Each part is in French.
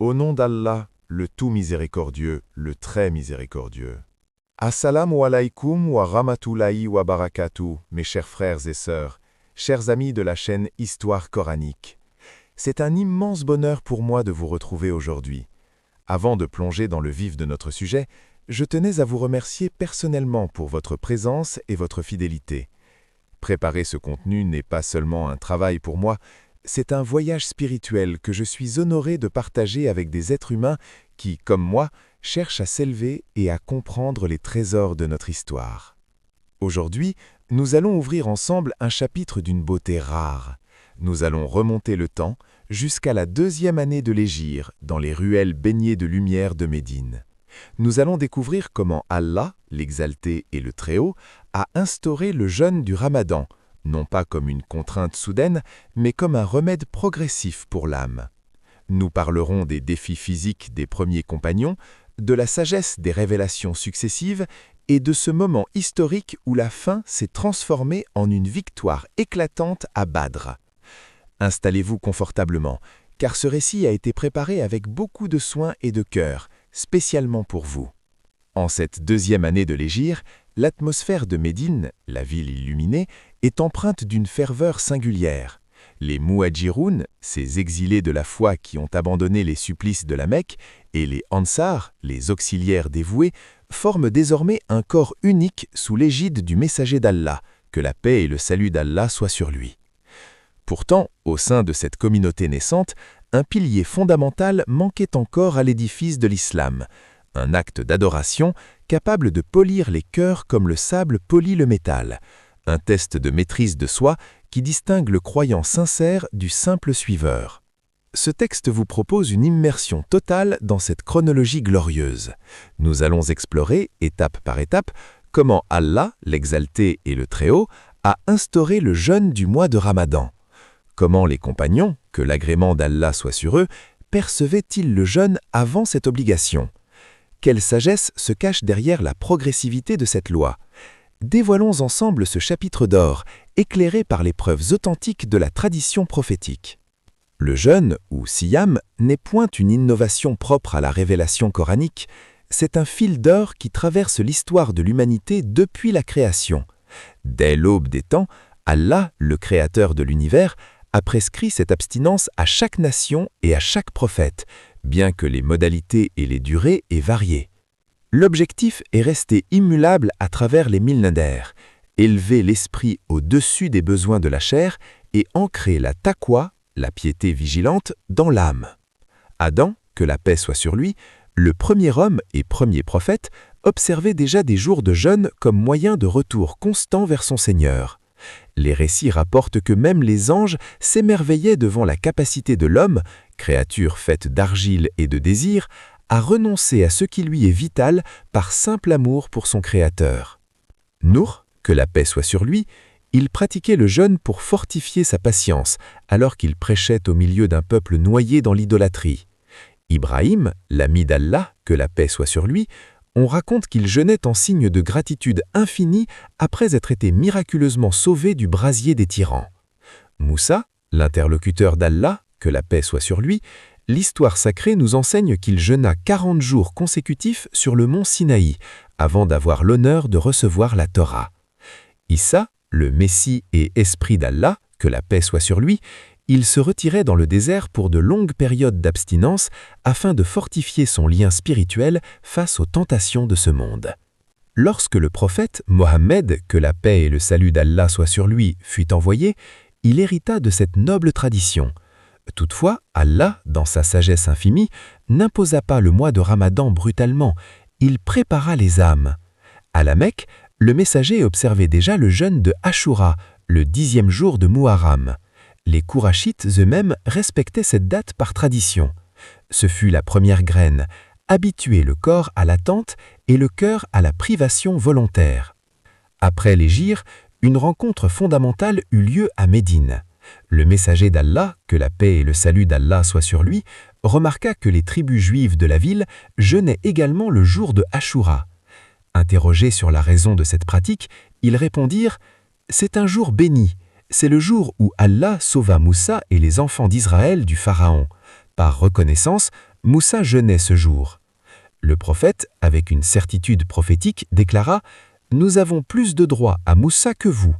Au nom d'Allah, le tout miséricordieux, le très miséricordieux. Assalamu alaikum wa rahmatullahi wa barakatuh, mes chers frères et sœurs, chers amis de la chaîne Histoire coranique. C'est un immense bonheur pour moi de vous retrouver aujourd'hui. Avant de plonger dans le vif de notre sujet, je tenais à vous remercier personnellement pour votre présence et votre fidélité. Préparer ce contenu n'est pas seulement un travail pour moi, c'est un voyage spirituel que je suis honoré de partager avec des êtres humains qui, comme moi, cherchent à s'élever et à comprendre les trésors de notre histoire. Aujourd'hui, nous allons ouvrir ensemble un chapitre d'une beauté rare. Nous allons remonter le temps jusqu'à la 2e année de l'Hégire, dans les ruelles baignées de lumière de Médine. Nous allons découvrir comment Allah, l'Exalté et le Très-Haut, a instauré le jeûne du Ramadan, non pas comme une contrainte soudaine, mais comme un remède progressif pour l'âme. Nous parlerons des défis physiques des premiers compagnons, de la sagesse des révélations successives et de ce moment historique où la faim s'est transformée en une victoire éclatante à Badr. Installez-vous confortablement, car ce récit a été préparé avec beaucoup de soin et de cœur, spécialement pour vous. En cette 2e année de l'Hégire, l'atmosphère de Médine, la ville illuminée, est empreinte d'une ferveur singulière. Les Mouadjiroun, ces exilés de la foi qui ont abandonné les supplices de la Mecque, et les Ansar, les auxiliaires dévoués, forment désormais un corps unique sous l'égide du messager d'Allah, que la paix et le salut d'Allah soient sur lui. Pourtant, au sein de cette communauté naissante, un pilier fondamental manquait encore à l'édifice de l'islam, un acte d'adoration capable de polir les cœurs comme le sable polit le métal, un test de maîtrise de soi qui distingue le croyant sincère du simple suiveur. Ce texte vous propose une immersion totale dans cette chronologie glorieuse. Nous allons explorer, étape par étape, comment Allah, l'Exalté et le Très-Haut, a instauré le jeûne du mois de Ramadan. Comment les compagnons, que l'agrément d'Allah soit sur eux, percevaient-ils le jeûne avant cette obligation? Quelle sagesse se cache derrière la progressivité de cette loi? Dévoilons ensemble ce chapitre d'or, éclairé par les preuves authentiques de la tradition prophétique. Le jeûne, ou siyam, n'est point une innovation propre à la révélation coranique, c'est un fil d'or qui traverse l'histoire de l'humanité depuis la création. Dès l'aube des temps, Allah, le créateur de l'univers, a prescrit cette abstinence à chaque nation et à chaque prophète, bien que les modalités et les durées aient varié. L'objectif est resté immutable à travers les millénaires, élever l'esprit au-dessus des besoins de la chair et ancrer la taqwa, la piété vigilante, dans l'âme. Adam, que la paix soit sur lui, le premier homme et premier prophète, observait déjà des jours de jeûne comme moyen de retour constant vers son Seigneur. Les récits rapportent que même les anges s'émerveillaient devant la capacité de l'homme, créature faite d'argile et de désir, à renoncer à ce qui lui est vital par simple amour pour son Créateur. Nour, que la paix soit sur lui, il pratiquait le jeûne pour fortifier sa patience, alors qu'il prêchait au milieu d'un peuple noyé dans l'idolâtrie. Ibrahim, l'ami d'Allah, que la paix soit sur lui, on raconte qu'il jeûnait en signe de gratitude infinie après être été miraculeusement sauvé du brasier des tyrans. Moussa, l'interlocuteur d'Allah, que la paix soit sur lui, l'histoire sacrée nous enseigne qu'il jeûna 40 jours consécutifs sur le mont Sinaï, avant d'avoir l'honneur de recevoir la Torah. Issa, le Messie et Esprit d'Allah, que la paix soit sur lui, il se retirait dans le désert pour de longues périodes d'abstinence afin de fortifier son lien spirituel face aux tentations de ce monde. Lorsque le prophète Mohammed, que la paix et le salut d'Allah soient sur lui, fut envoyé, il hérita de cette noble tradition. Toutefois, Allah, dans sa sagesse infinie, n'imposa pas le mois de Ramadan brutalement, il prépara les âmes. À la Mecque, le messager observait déjà le jeûne de Ashura, le 10e jour de Muharram. Les Kourachites eux-mêmes respectaient cette date par tradition. Ce fut la première graine, habituer le corps à l'attente et le cœur à la privation volontaire. Après l'Hégire, une rencontre fondamentale eut lieu à Médine. Le messager d'Allah, que la paix et le salut d'Allah soient sur lui, remarqua que les tribus juives de la ville jeûnaient également le jour de Ashura. Interrogés sur la raison de cette pratique, ils répondirent « C'est un jour béni. C'est le jour où Allah sauva Moussa et les enfants d'Israël du Pharaon. Par reconnaissance, Moussa jeûnait ce jour. Le prophète, avec une certitude prophétique, déclara « Nous avons plus de droit à Moussa que vous ».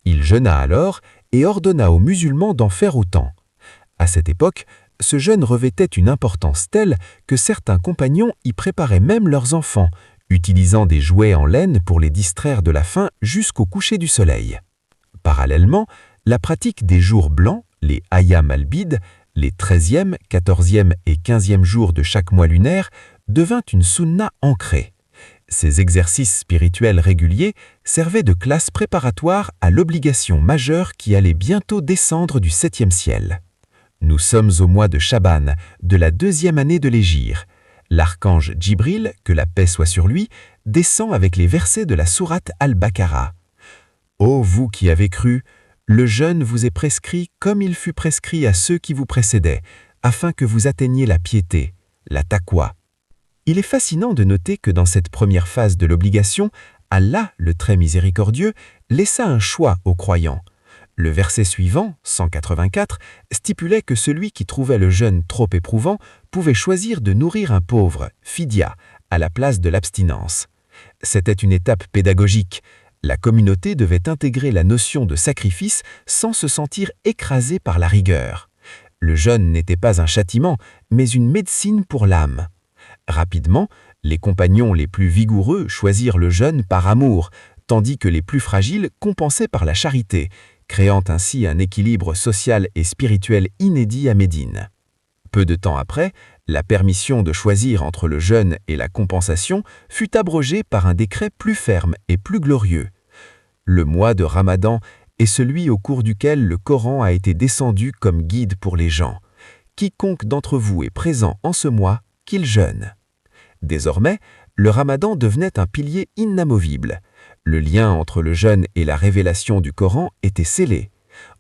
Il jeûna alors et ordonna aux musulmans d'en faire autant. À cette époque, ce jeûne revêtait une importance telle que certains compagnons y préparaient même leurs enfants, utilisant des jouets en laine pour les distraire de la faim jusqu'au coucher du soleil. Parallèlement, la pratique des jours blancs, les Ayyam al-Bid, les 13e, 14e et 15e jours de chaque mois lunaire, devint une sunna ancrée. Ces exercices spirituels réguliers servaient de classe préparatoire à l'obligation majeure qui allait bientôt descendre du 7e ciel. Nous sommes au mois de Chaban, de la 2e année de l'Hégire. L'archange Djibril, que la paix soit sur lui, descend avec les versets de la sourate Al-Baqarah. « Ô vous qui avez cru, le jeûne vous est prescrit comme il fut prescrit à ceux qui vous précédaient, afin que vous atteigniez la piété, la taqwa. » Il est fascinant de noter que dans cette première phase de l'obligation, Allah, le très miséricordieux, laissa un choix aux croyants. Le verset suivant, 184, stipulait que celui qui trouvait le jeûne trop éprouvant pouvait choisir de nourrir un pauvre, fidya, à la place de l'abstinence. C'était une étape pédagogique. La communauté devait intégrer la notion de sacrifice sans se sentir écrasée par la rigueur. Le jeûne n'était pas un châtiment, mais une médecine pour l'âme. Rapidement, les compagnons les plus vigoureux choisirent le jeûne par amour, tandis que les plus fragiles compensaient par la charité, créant ainsi un équilibre social et spirituel inédit à Médine. Peu de temps après, la permission de choisir entre le jeûne et la compensation fut abrogée par un décret plus ferme et plus glorieux. Le mois de Ramadan est celui au cours duquel le Coran a été descendu comme guide pour les gens. Quiconque d'entre vous est présent en ce mois, qu'il jeûne. Désormais, le Ramadan devenait un pilier inamovible. Le lien entre le jeûne et la révélation du Coran était scellé.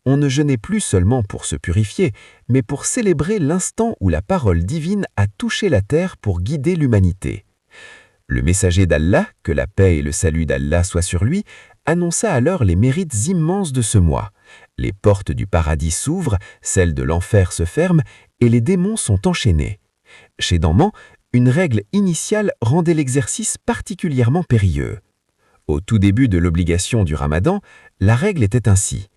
On ne jeûnait plus seulement pour se purifier, mais pour célébrer l'instant où la parole divine a touché la terre pour guider l'humanité. Le messager d'Allah, que la paix et le salut d'Allah soient sur lui, annonça alors les mérites immenses de ce mois. Les portes du paradis s'ouvrent, celles de l'enfer se ferment et les démons sont enchaînés. Chez Damman, une règle initiale rendait l'exercice particulièrement périlleux. Au tout début de l'obligation du Ramadan, la règle était ainsi.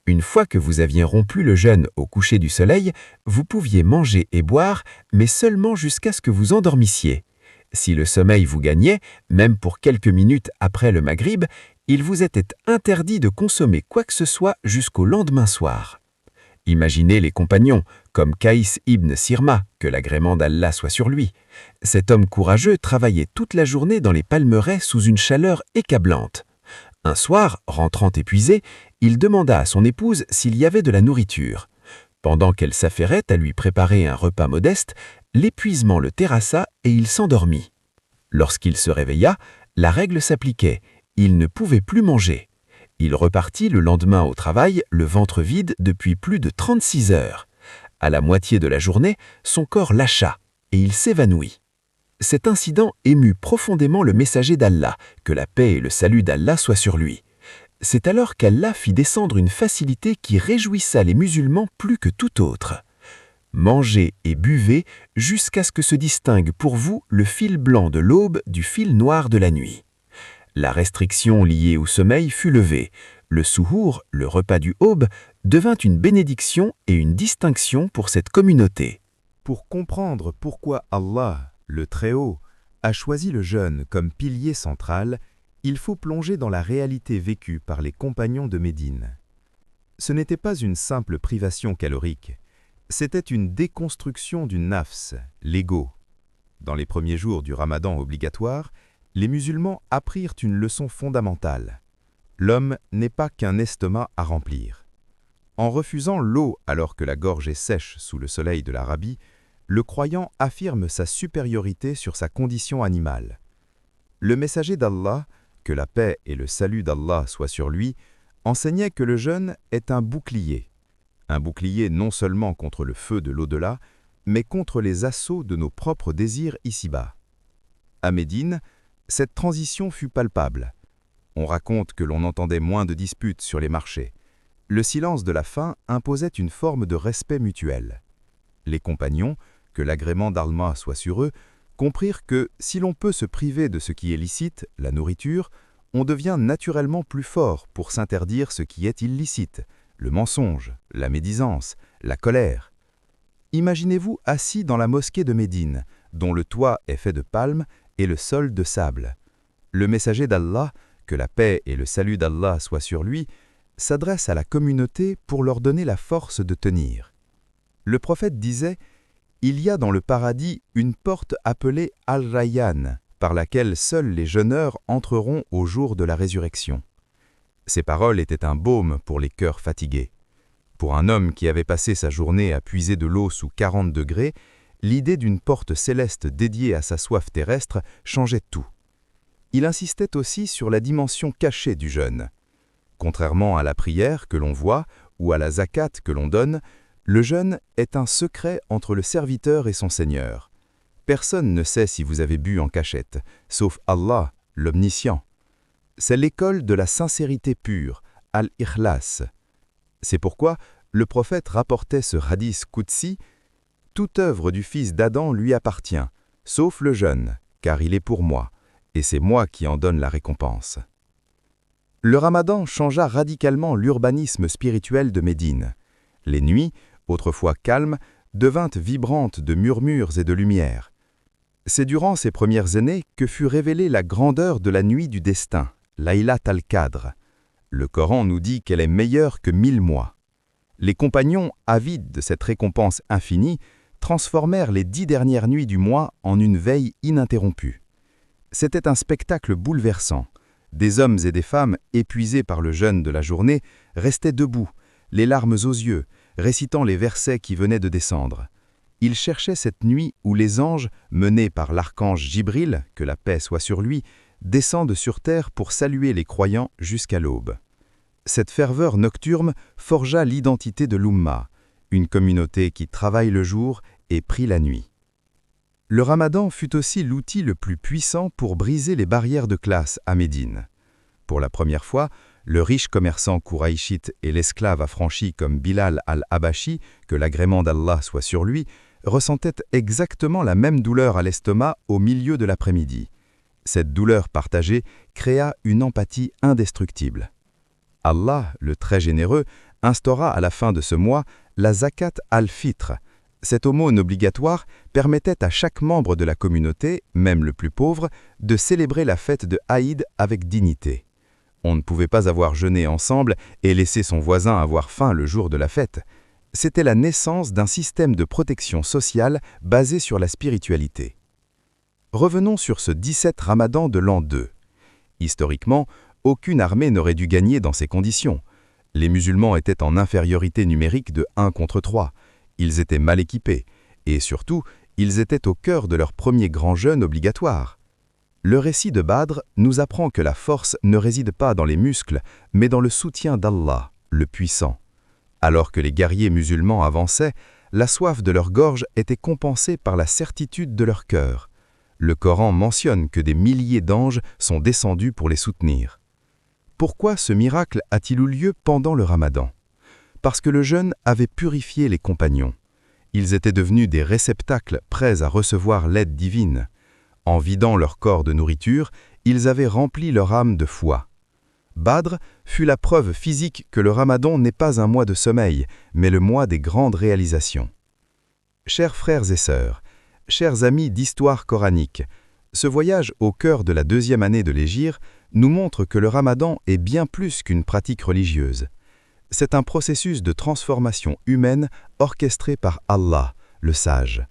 Une fois que vous aviez rompu le jeûne au coucher du soleil, vous pouviez manger et boire, mais seulement jusqu'à ce que vous endormissiez. Si le sommeil vous gagnait, même pour quelques minutes après le maghrib, il vous était interdit de consommer quoi que ce soit jusqu'au lendemain soir. Imaginez les compagnons, comme Qaïs ibn Sirma, que l'agrément d'Allah soit sur lui. Cet homme courageux travaillait toute la journée dans les palmeraies sous une chaleur accablante. Un soir, rentrant épuisé, il demanda à son épouse s'il y avait de la nourriture. Pendant qu'elle s'affairait à lui préparer un repas modeste, l'épuisement le terrassa et il s'endormit. Lorsqu'il se réveilla, la règle s'appliquait, il ne pouvait plus manger. Il repartit le lendemain au travail, le ventre vide depuis plus de 36 heures. À la moitié de la journée, son corps lâcha et il s'évanouit. Cet incident émut profondément le messager d'Allah, que la paix et le salut d'Allah soient sur lui. C'est alors qu'Allah fit descendre une facilité qui réjouissa les musulmans plus que tout autre. Mangez et buvez jusqu'à ce que se distingue pour vous le fil blanc de l'aube du fil noir de la nuit. La restriction liée au sommeil fut levée. Le souhour, le repas du aube, devint une bénédiction et une distinction pour cette communauté. Pour comprendre pourquoi Allah, le Très-Haut, a choisi le jeûne comme pilier central, il faut plonger dans la réalité vécue par les compagnons de Médine. Ce n'était pas une simple privation calorique, c'était une déconstruction du nafs, l'ego. Dans les premiers jours du Ramadan obligatoire, les musulmans apprirent une leçon fondamentale. L'homme n'est pas qu'un estomac à remplir. En refusant l'eau alors que la gorge est sèche sous le soleil de l'Arabie, le croyant affirme sa supériorité sur sa condition animale. Le messager d'Allah, que la paix et le salut d'Allah soient sur lui, enseignait que le jeûne est un bouclier non seulement contre le feu de l'au-delà, mais contre les assauts de nos propres désirs ici-bas. À Médine, cette transition fut palpable. On raconte que l'on entendait moins de disputes sur les marchés. Le silence de la faim imposait une forme de respect mutuel. Les compagnons, que l'agrément d'Allah soit sur eux, comprirent que si l'on peut se priver de ce qui est licite, la nourriture, on devient naturellement plus fort pour s'interdire ce qui est illicite, le mensonge, la médisance, la colère. Imaginez-vous assis dans la mosquée de Médine, dont le toit est fait de palmes et le sol de sable. Le messager d'Allah, que la paix et le salut d'Allah soient sur lui, s'adresse à la communauté pour leur donner la force de tenir. Le prophète disait « Il y a dans le paradis une porte appelée Al-Rayyan, par laquelle seuls les jeûneurs entreront au jour de la résurrection. » Ces paroles étaient un baume pour les cœurs fatigués. Pour un homme qui avait passé sa journée à puiser de l'eau sous 40 degrés, l'idée d'une porte céleste dédiée à sa soif terrestre changeait tout. Il insistait aussi sur la dimension cachée du jeûne. Contrairement à la prière que l'on voit ou à la zakat que l'on donne, le jeûne est un secret entre le serviteur et son Seigneur. Personne ne sait si vous avez bu en cachette, sauf Allah, l'Omniscient. C'est l'école de la sincérité pure, al-ikhlas. C'est pourquoi le prophète rapportait ce hadith qudsi « Toute œuvre du fils d'Adam lui appartient, sauf le jeûne, car il est pour moi, et c'est moi qui en donne la récompense. » Le ramadan changea radicalement l'urbanisme spirituel de Médine. Les nuits, autrefois calmes, devinrent vibrantes de murmures et de lumière. C'est durant ces premières années que fut révélée la grandeur de la nuit du destin, Laylat al-Qadr. Le Coran nous dit qu'elle est meilleure que 1000 mois. Les compagnons, avides de cette récompense infinie, transformèrent les 10 dernières nuits du mois en une veille ininterrompue. C'était un spectacle bouleversant. Des hommes et des femmes, épuisés par le jeûne de la journée, restaient debout, les larmes aux yeux, récitant les versets qui venaient de descendre. Ils cherchaient cette nuit où les anges, menés par l'archange Jibril, que la paix soit sur lui, descendent sur terre pour saluer les croyants jusqu'à l'aube. Cette ferveur nocturne forgea l'identité de l'Oumma, une communauté qui travaille le jour et prie la nuit. Le ramadan fut aussi l'outil le plus puissant pour briser les barrières de classe à Médine. Pour la première fois, le riche commerçant kouraïchite et l'esclave affranchi comme Bilal al-Habashi, que l'agrément d'Allah soit sur lui, ressentaient exactement la même douleur à l'estomac au milieu de l'après-midi. Cette douleur partagée créa une empathie indestructible. Allah, le très généreux, instaura à la fin de ce mois la zakat al-fitr. Cette aumône obligatoire permettait à chaque membre de la communauté, même le plus pauvre, de célébrer la fête de Aïd avec dignité. On ne pouvait pas avoir jeûné ensemble et laisser son voisin avoir faim le jour de la fête. C'était la naissance d'un système de protection sociale basé sur la spiritualité. Revenons sur ce 17 Ramadan de l'an 2. Historiquement, aucune armée n'aurait dû gagner dans ces conditions. Les musulmans étaient en infériorité numérique de 1 contre 3. Ils étaient mal équipés, et surtout, ils étaient au cœur de leur premier grand jeûne obligatoire. Le récit de Badr nous apprend que la force ne réside pas dans les muscles, mais dans le soutien d'Allah, le puissant. Alors que les guerriers musulmans avançaient, la soif de leur gorge était compensée par la certitude de leur cœur. Le Coran mentionne que des milliers d'anges sont descendus pour les soutenir. Pourquoi ce miracle a-t-il eu lieu pendant le Ramadan ? Parce que le jeûne avait purifié les compagnons. Ils étaient devenus des réceptacles prêts à recevoir l'aide divine. En vidant leur corps de nourriture, ils avaient rempli leur âme de foi. Badr fut la preuve physique que le Ramadan n'est pas un mois de sommeil, mais le mois des grandes réalisations. Chers frères et sœurs, chers amis d'histoire coranique, ce voyage au cœur de la 2e année de l'Hégire nous montre que le Ramadan est bien plus qu'une pratique religieuse. C'est un processus de transformation humaine orchestré par Allah, le sage.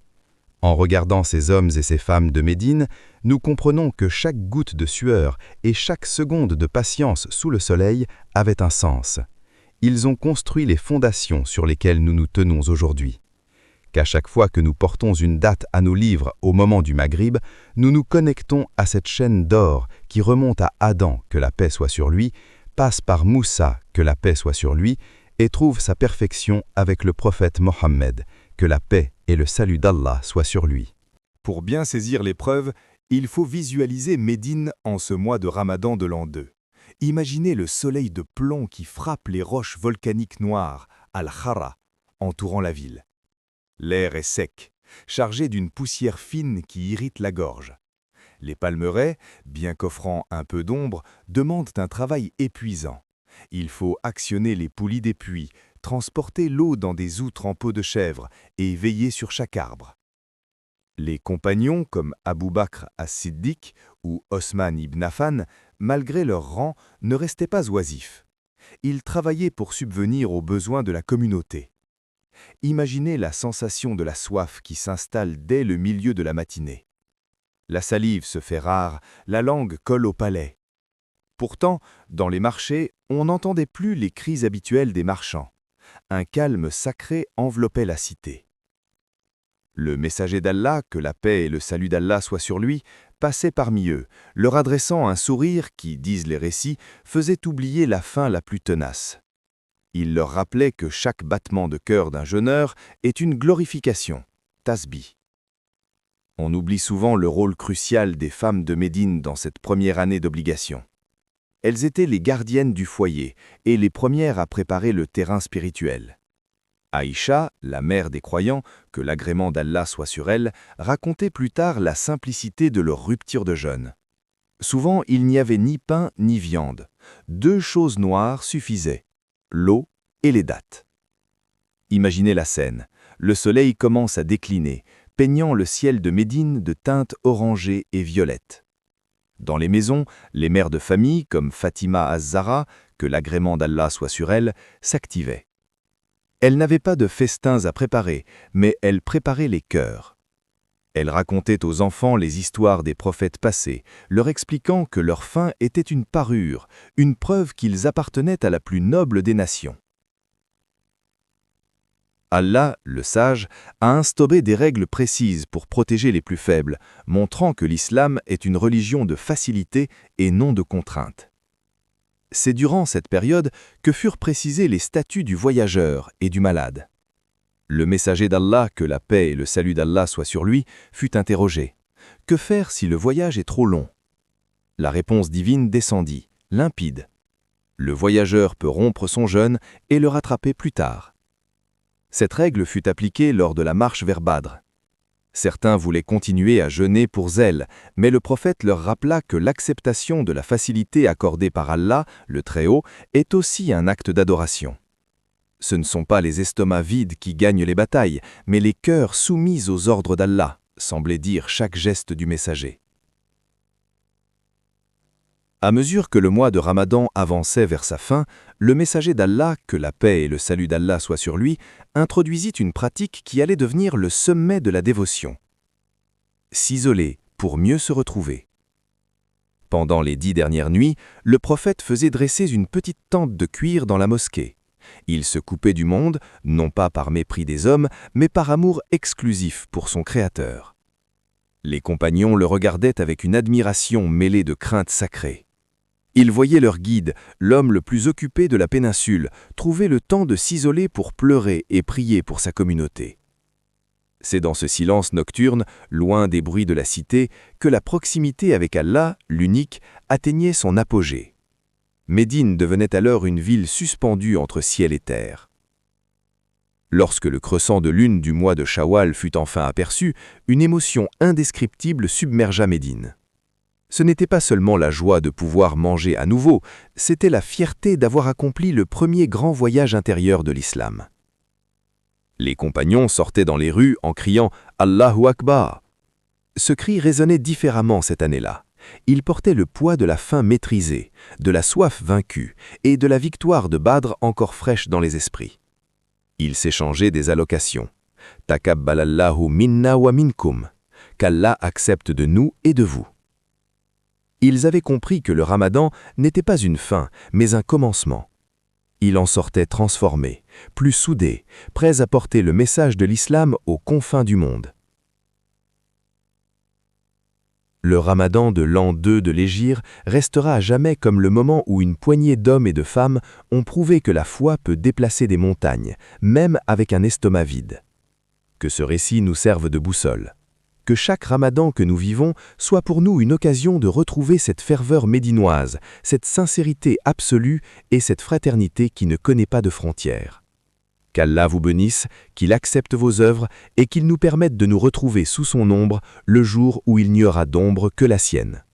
En regardant ces hommes et ces femmes de Médine, nous comprenons que chaque goutte de sueur et chaque seconde de patience sous le soleil avait un sens. Ils ont construit les fondations sur lesquelles nous nous tenons aujourd'hui. Qu'à chaque fois que nous portons une date à nos livres au moment du Maghrib, nous nous connectons à cette chaîne d'or qui remonte à Adam, que la paix soit sur lui, passe par Moussa, que la paix soit sur lui, et trouve sa perfection avec le prophète Mohammed, que la paix et le salut d'Allah soient sur lui. Pour bien saisir l'épreuve, il faut visualiser Médine en ce mois de Ramadan de l'an 2. Imaginez le soleil de plomb qui frappe les roches volcaniques noires, Al-Khara, entourant la ville. L'air est sec, chargés d'une poussière fine qui irrite la gorge. Les palmeraies, bien qu'offrant un peu d'ombre, demandent un travail épuisant. Il faut actionner les poulies des puits, transporter l'eau dans des outres en peau de chèvre et veiller sur chaque arbre. Les compagnons comme Abu Bakr as-Siddiq ou Osman ibn Affan, malgré leur rang, ne restaient pas oisifs. Ils travaillaient pour subvenir aux besoins de la communauté. Imaginez la sensation de la soif qui s'installe dès le milieu de la matinée. La salive se fait rare, la langue colle au palais. Pourtant, dans les marchés, on n'entendait plus les cris habituels des marchands. Un calme sacré enveloppait la cité. Le messager d'Allah, que la paix et le salut d'Allah soient sur lui, passait parmi eux, leur adressant un sourire qui, disent les récits, faisait oublier la faim la plus tenace. Il leur rappelait que chaque battement de cœur d'un jeûneur est une glorification, tasbih. On oublie souvent le rôle crucial des femmes de Médine dans cette première année d'obligation. Elles étaient les gardiennes du foyer et les premières à préparer le terrain spirituel. Aïcha, la mère des croyants, que l'agrément d'Allah soit sur elle, racontait plus tard la simplicité de leur rupture de jeûne. Souvent, il n'y avait ni pain ni viande. 2 choses noires suffisaient, l'eau et les dattes. Imaginez la scène. Le soleil commence à décliner, peignant le ciel de Médine de teintes orangées et violettes. Dans les maisons, les mères de famille, comme Fatima az-Zahra, que l'agrément d'Allah soit sur elle, s'activaient. Elles n'avaient pas de festins à préparer, mais elles préparaient les cœurs. Elles racontaient aux enfants les histoires des prophètes passés, leur expliquant que leur fin était une parure, une preuve qu'ils appartenaient à la plus noble des nations. Allah, le sage, a instauré des règles précises pour protéger les plus faibles, montrant que l'islam est une religion de facilité et non de contrainte. C'est durant cette période que furent précisés les statuts du voyageur et du malade. Le messager d'Allah, que la paix et le salut d'Allah soient sur lui, fut interrogé. Que faire si le voyage est trop long? La réponse divine descendit, limpide. Le voyageur peut rompre son jeûne et le rattraper plus tard. Cette règle fut appliquée lors de la marche vers Badr. Certains voulaient continuer à jeûner pour zèle, mais le prophète leur rappela que l'acceptation de la facilité accordée par Allah, le Très-Haut, est aussi un acte d'adoration. Ce ne sont pas les estomacs vides qui gagnent les batailles, mais les cœurs soumis aux ordres d'Allah, semblait dire chaque geste du messager. À mesure que le mois de Ramadan avançait vers sa fin, le messager d'Allah, que la paix et le salut d'Allah soient sur lui, introduisit une pratique qui allait devenir le sommet de la dévotion. S'isoler pour mieux se retrouver. Pendant les 10 dernières nuits, le prophète faisait dresser une petite tente de cuir dans la mosquée. Il se coupait du monde, non pas par mépris des hommes, mais par amour exclusif pour son Créateur. Les compagnons le regardaient avec une admiration mêlée de crainte sacrée. Ils voyaient leur guide, l'homme le plus occupé de la péninsule, trouver le temps de s'isoler pour pleurer et prier pour sa communauté. C'est dans ce silence nocturne, loin des bruits de la cité, que la proximité avec Allah, l'unique, atteignait son apogée. Médine devenait alors une ville suspendue entre ciel et terre. Lorsque le crescent de lune du mois de Shawwal fut enfin aperçu, une émotion indescriptible submergea Médine. Ce n'était pas seulement la joie de pouvoir manger à nouveau, c'était la fierté d'avoir accompli le premier grand voyage intérieur de l'islam. Les compagnons sortaient dans les rues en criant « Allahu Akbar ». Ce cri résonnait différemment cette année-là. Il portait le poids de la faim maîtrisée, de la soif vaincue et de la victoire de Badr encore fraîche dans les esprits. Ils s'échangeaient des allocations. « Takabbalallahu minna wa minkum » qu'Allah accepte de nous et de vous. Ils avaient compris que le Ramadan n'était pas une fin, mais un commencement. Ils en sortaient transformés, plus soudés, prêts à porter le message de l'islam aux confins du monde. Le Ramadan de l'an 2 de l'Hégire restera à jamais comme le moment où une poignée d'hommes et de femmes ont prouvé que la foi peut déplacer des montagnes, même avec un estomac vide. Que ce récit nous serve de boussole. Que chaque Ramadan que nous vivons soit pour nous une occasion de retrouver cette ferveur médinoise, cette sincérité absolue et cette fraternité qui ne connaît pas de frontières. Qu'Allah vous bénisse, qu'il accepte vos œuvres et qu'il nous permette de nous retrouver sous son ombre le jour où il n'y aura d'ombre que la sienne.